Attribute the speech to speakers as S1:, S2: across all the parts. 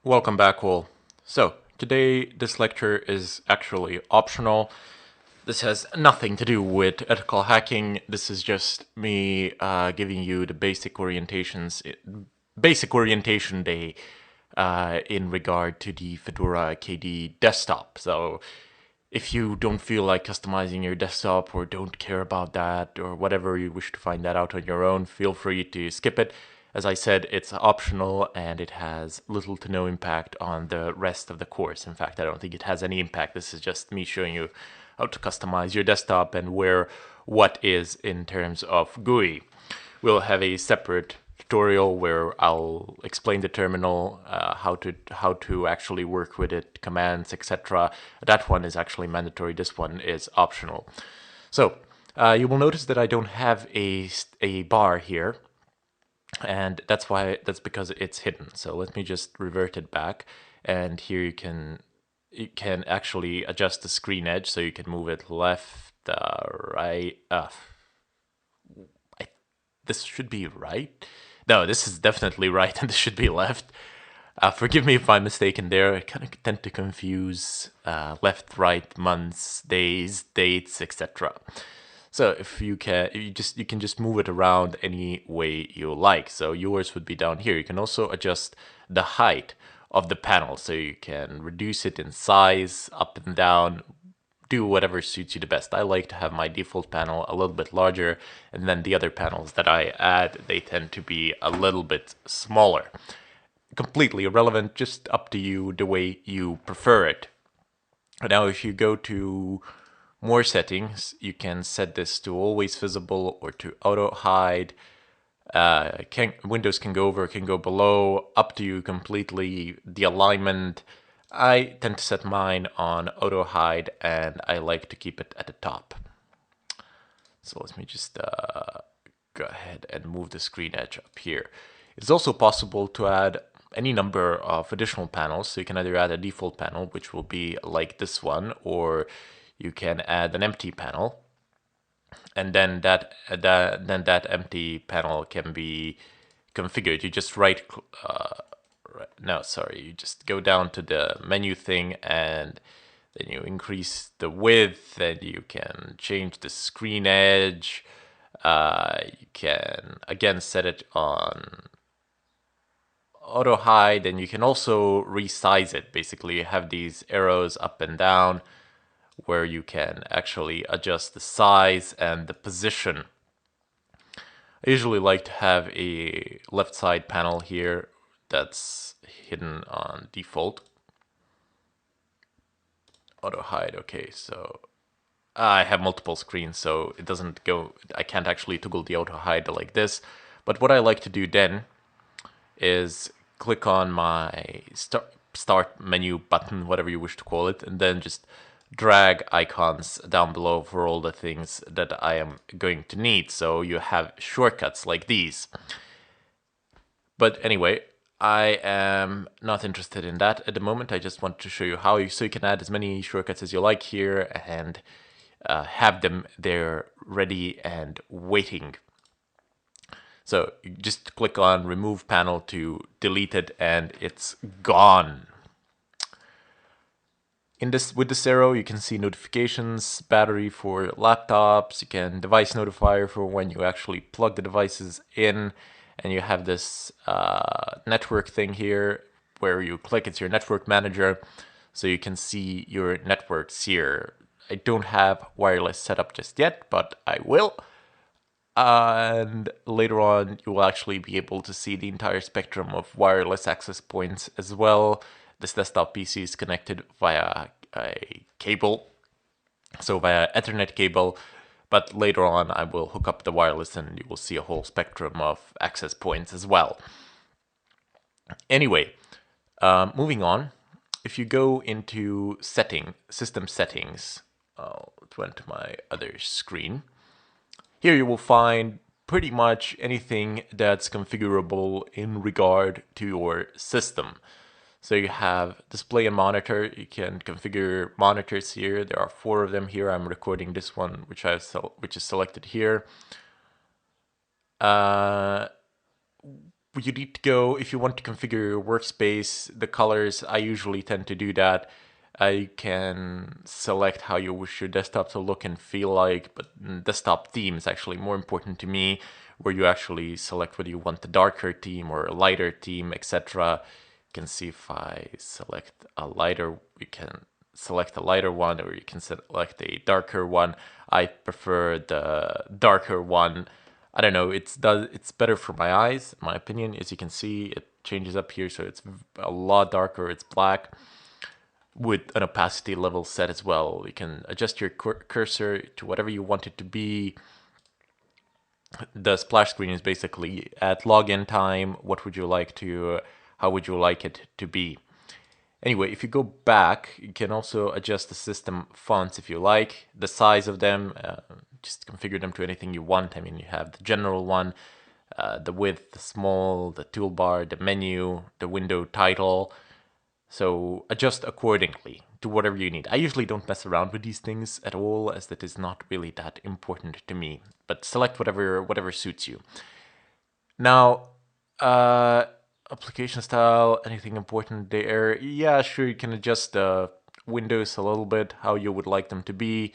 S1: Welcome back, all. So, today this lecture is actually optional. This has nothing to do with ethical hacking. This is just me giving you the basic orientation day in regard to the Fedora KDE desktop. So, if you don't feel like customizing your desktop or don't care about that or whatever, you wish to find that out on your own, feel free to skip it. As I said, it's optional and it has little to no impact on the rest of the course. In fact, I don't think it has any impact. This is just me showing you how to customize your desktop and where what is in terms of GUI. We'll have a separate tutorial where I'll explain the terminal, how to actually work with it, commands, etc. That one is actually mandatory. This one is optional. So you will notice that I don't have a bar here, and that's because it's hidden. So let me just revert it back, and here you can actually adjust the screen edge, so you can move it left, right. This should be right. No, this is definitely right, and this should be left. Forgive me if I'm mistaken there. I kind of tend to confuse left, right, months, days, dates, etc. So if you can just move it around any way you like. So yours would be down here. You can also adjust the height of the panel, so you can reduce it in size, up and down, do whatever suits you the best. I like to have my default panel a little bit larger, and then the other panels that I add, they tend to be a little bit smaller. Completely irrelevant, just up to you the way you prefer it. Now, if you go to more settings, you can set this to always visible or to auto hide. Windows can go over, can go below, up to you completely. The alignment, I tend to set mine on auto hide, and I like to keep it at the top. So let me just go ahead and move the screen edge up here. It's also possible to add any number of additional panels. So you can either add a default panel, which will be like this one, or you can add an empty panel, and then that empty panel can be configured. You just you just go down to the menu thing, and then you increase the width, and you can change the screen edge. You can again set it on auto hide, and you can also resize it. Basically, you have these arrows up and down where you can actually adjust the size and the position. I usually like to have a left side panel here that's hidden on default. Auto hide, okay, so I have multiple screens, so it doesn't go, I can't actually toggle the auto hide like this. But what I like to do then is click on my start menu button, whatever you wish to call it, and then just drag icons down below for all the things that I am going to need. So you have shortcuts like these. But anyway, I am not interested in that at the moment. I just want to show you how so you can add as many shortcuts as you like here and have them there ready and waiting. So you just click on remove panel to delete it, and it's gone. With this arrow, you can see notifications, battery for laptops, you can device notifier for when you actually plug the devices in, and you have this network thing here where you click, it's your network manager, so you can see your networks here. I don't have wireless set up just yet, but I will. And later on, you will actually be able to see the entire spectrum of wireless access points as well. This desktop PC is connected via a cable, so via Ethernet cable, but later on I will hook up the wireless and you will see a whole spectrum of access points as well. Anyway, moving on, if you go into system settings, I'll went to my other screen. Here you will find pretty much anything that's configurable in regard to your system. So you have display and monitor. You can configure monitors here. There are 4 of them here. I'm recording this one, which is selected here. you need to go, if you want to configure your workspace, the colors, I usually tend to do that. You can select how you wish your desktop to look and feel like, but desktop theme is actually more important to me, where you actually select whether you want the darker theme or a lighter theme, etc. You can see if I select a lighter, you can select a lighter one, or you can select a darker one. I prefer the darker one. I don't know, it's better for my eyes, in my opinion. As you can see, it changes up here, so it's a lot darker, it's black, with an opacity level set as well. You can adjust your cursor to whatever you want it to be. The splash screen is basically at login time, what would you like to, how would you like it to be. Anyway, if you go back, you can also adjust the system fonts if you like, the size of them, just configure them to anything you want. I mean, you have the general one, the width, the small, the toolbar, the menu, the window title. So adjust accordingly to whatever you need. I usually don't mess around with these things at all, as that is not really that important to me. But select whatever suits you. Now, application style, anything important there? Yeah, sure, you can adjust the windows a little bit, how you would like them to be.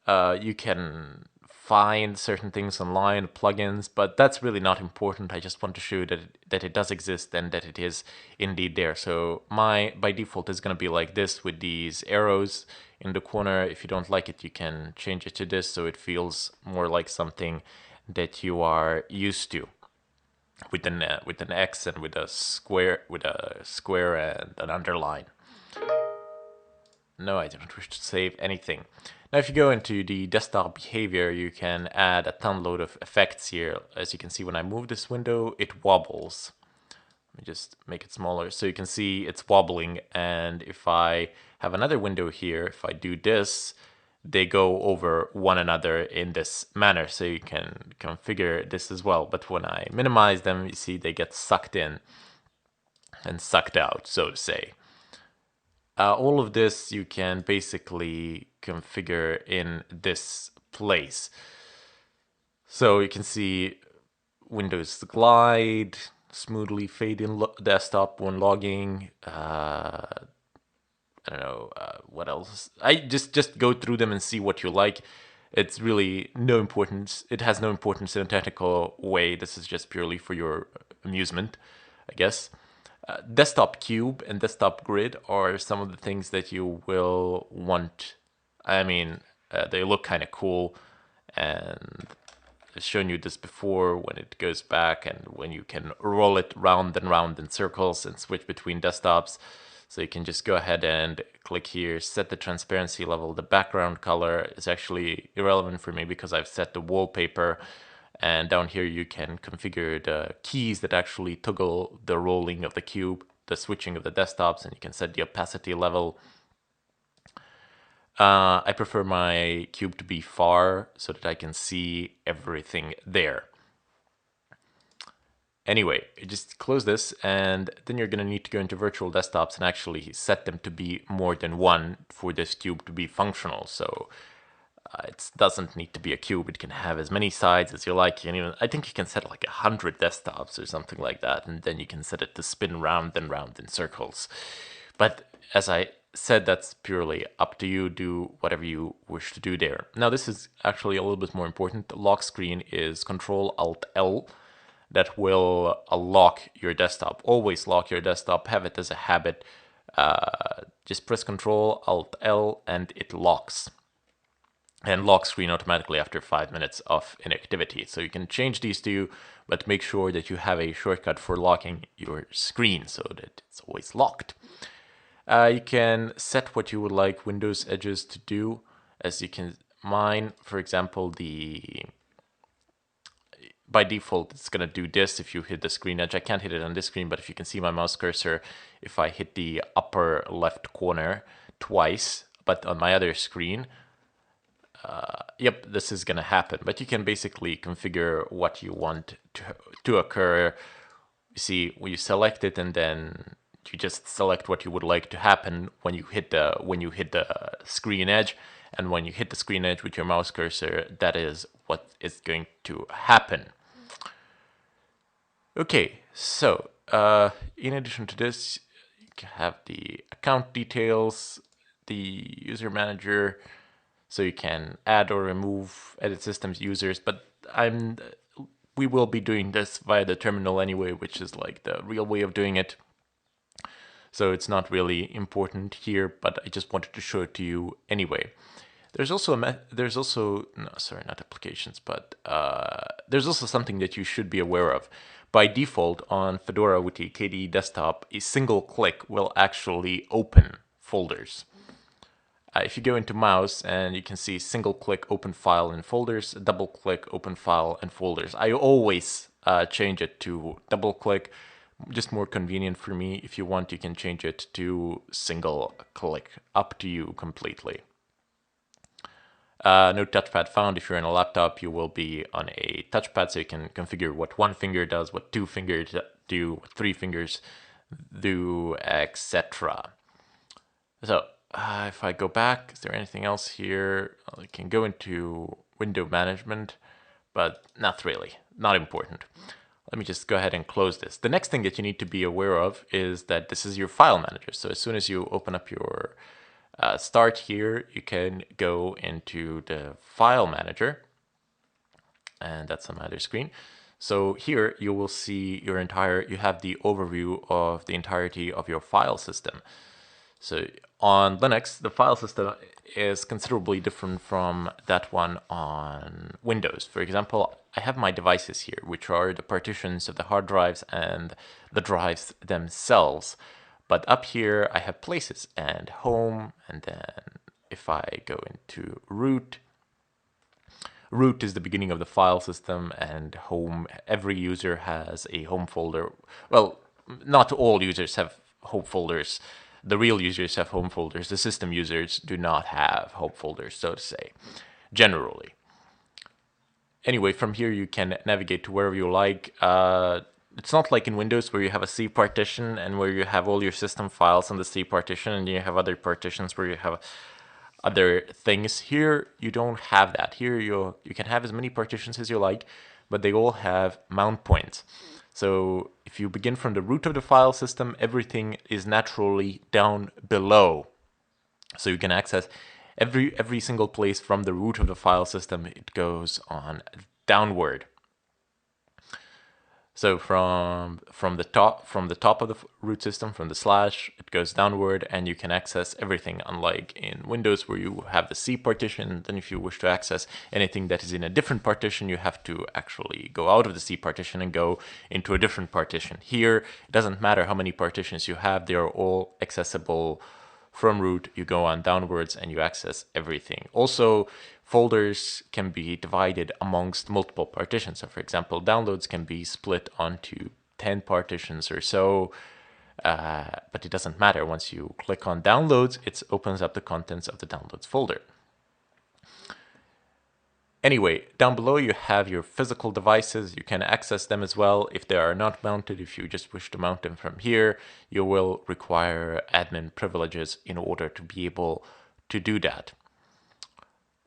S1: You can find certain things online, plugins, but that's really not important. I just want to show you that it does exist and that it is indeed there. So by default is going to be like this with these arrows in the corner. If you don't like it, you can change it to this so it feels more like something that you are used to, with an X and with a square and an underline. No, I don't wish to save anything. Now, if you go into the desktop behavior, you can add a ton load of effects here. As you can see, when I move this window, it wobbles. Let me just make it smaller. So you can see it's wobbling. And if I have another window here, if I do this, they go over one another in this manner. So you can configure this as well. But when I minimize them, you see they get sucked in and sucked out, so to say. All of this you can basically configure in this place. So you can see Windows glide, smoothly fade in desktop when logging. I don't know what else. I just go through them and see what you like. It's really no importance. It has no importance in a technical way. This is just purely for your amusement, I guess. Desktop cube and desktop grid are some of the things that you will want. I mean, they look kind of cool, and I've shown you this before when it goes back and when you can roll it round and round in circles and switch between desktops. So you can just go ahead and click here, set the transparency level. The background color is actually irrelevant for me because I've set the wallpaper. And down here you can configure the keys that actually toggle the rolling of the cube, the switching of the desktops, and you can set the opacity level. I prefer my cube to be far so that I can see everything there. Anyway, just close this, and then you're going to need to go into virtual desktops and actually set them to be more than one for this cube to be functional. So it doesn't need to be a cube. It can have as many sides as you like. And even, I think you can set like 100 desktops or something like that, and then you can set it to spin round and round in circles. But as I said, that's purely up to you. Do whatever you wish to do there. Now, this is actually a little bit more important. The lock screen is Control-Alt-L. That will lock your desktop. Always lock your desktop. Have it as a habit. Just press Control-Alt-L and it locks. And lock screen automatically after 5 minutes of inactivity. So you can change these two, but make sure that you have a shortcut for locking your screen so that it's always locked. You can set what you would like Windows edges to do. As you can, mine, for example, by default, it's going to do this if you hit the screen edge. I can't hit it on this screen, but if you can see my mouse cursor, if I hit the upper left corner twice, but on my other screen, yep, this is going to happen. But you can basically configure what you want to occur. You see, when you select it, and then you just select what you would like to happen when you hit the screen edge. And when you hit the screen edge with your mouse cursor, that is what is going to happen. Okay, so in addition to this, you can have the account details, the user manager, so you can add or remove edit systems users, but we will be doing this via the terminal anyway, which is like the real way of doing it. So it's not really important here, but I just wanted to show it to you anyway. There's also no, sorry, not applications, but there's also something that you should be aware of. By default on Fedora with the KDE desktop, a single click will actually open folders. If you go into mouse and you can see single click open file and folders, double click open file and folders. I always change it to double click, just more convenient for me. If you want, you can change it to single click, up to you completely. No touchpad found. If you're on a laptop, you will be on a touchpad, so you can configure what one finger does, what two fingers do, what three fingers do, etc. So if I go back, is there anything else here? I can go into window management, but not really, not important. Let me just go ahead and close this. The next thing that you need to be aware of is that this is your file manager. So as soon as you open up your start here, you can go into the file manager, and that's on my other screen. So here you will see you have the overview of the entirety of your file system. So on Linux, the file system is considerably different from that one on Windows. For example, I have my devices here, which are the partitions of the hard drives and the drives themselves. But up here, I have places and home, and then if I go into root, root is the beginning of the file system, and home, every user has a home folder. Well, not all users have home folders. The real users have home folders. The system users do not have home folders, so to say, generally. Anyway, from here you can navigate to wherever you like. It's not like in Windows where you have a C partition and where you have all your system files on the C partition, and you have other partitions where you have other things. Here you don't have that. Here you can have as many partitions as you like, but they all have mount points. So if you begin from the root of the file system, everything is naturally down below. So you can access every single place from the root of the file system. It goes on downward. So from the top of the root system, from the slash, it goes downward, and you can access everything. Unlike in Windows, where you have the C partition, then if you wish to access anything that is in a different partition, you have to actually go out of the C partition and go into a different partition. Here, it doesn't matter how many partitions you have; they are all accessible from root. You go on downwards and you access everything. Also, folders can be divided amongst multiple partitions. So for example, downloads can be split onto 10 partitions or so, but it doesn't matter. Once you click on downloads, it opens up the contents of the downloads folder. Anyway, down below you have your physical devices. You can access them as well if they are not mounted. If you just wish to mount them from here, you will require admin privileges in order to be able to do that.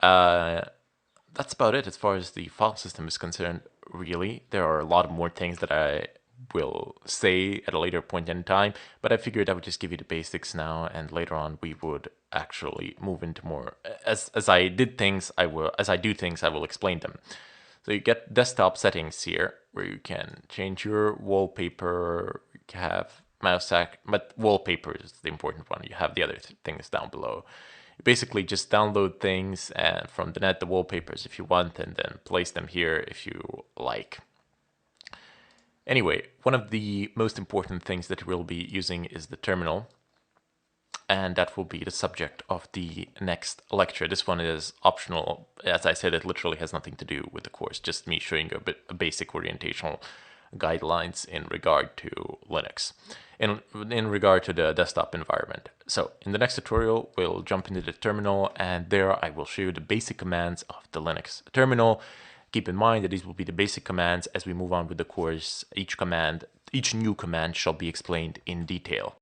S1: That's about it as far as the file system is concerned, really. There are a lot more things that I will say at a later point in time, but I figured I would just give you the basics now, and later on we would actually move into more. As I do things, I will explain them. So you get desktop settings here, where you can change your wallpaper. You can have mouse act, but wallpaper is the important one. You have the other things down below. You basically just download things and from the net, the wallpapers if you want, and then place them here if you like. Anyway, one of the most important things that we'll be using is the terminal, and that will be the subject of the next lecture. This one is optional. As I said, it literally has nothing to do with the course, just me showing you a basic orientational guidelines in regard to Linux, in regard to the desktop environment. So in the next tutorial, we'll jump into the terminal, and there I will show you the basic commands of the Linux terminal. Keep in mind that these will be the basic commands. As we move on with the course, each new command shall be explained in detail.